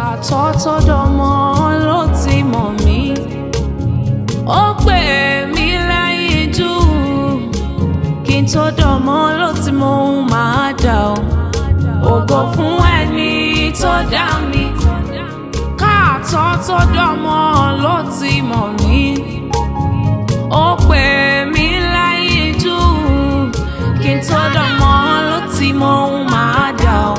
Àtọ́tọ́dọ́mọ ló ti mọ̀ mí, ó pè mí lẹ́yìn jù, kí n tó dọ̀mọ́ ló ti mọ ohun máa dà ó. Ògo fún ẹni tó dá mi, àtọ́tọ́dọ́mọ ló ti mọ̀ mí, ó pè mí lẹ́yìn jù, kí n tó dọ̀mọ́ ló ti mọ ohun máa dà ó.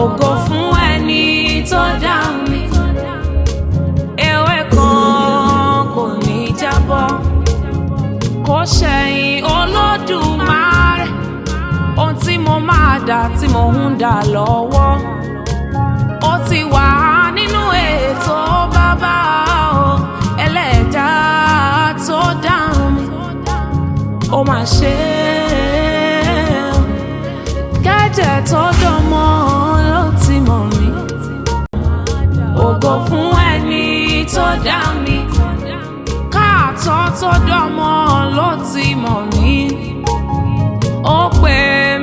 Ògo fún ẹni tó dá mi. Ewé kan kò ní jábọ́, kò ṣẹ̀yìn Olódùmarè. Ohun tí mo máa dà tí mo ń dà lọ́wọ́, ó ti wà nínú ètò bàbá o. Ẹlẹ́dàá tó dá mi, ó máa ṣe é. Kẹ́jẹ́ tó dánmọ́ ló ti mọ̀ mí, ògo fún ẹni tó dá mi. Àtọ́tọ́dọ́mọ ló ti mọ̀ mí, ó pè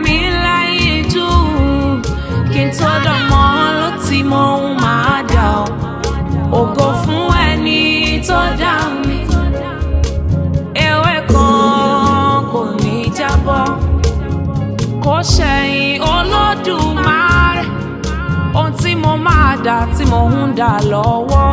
mí lẹ́yìn jù, kí n tó dọ̀mọ́ ló ti mọ ohun máa dà ó. Ògo fún ẹni tó dá mi. Ewé kan kò ní jábọ́, kò ṣẹ̀yìn Olódùmarè. Ohun tí mo máa dà tí mo ń dà lọ́wọ́,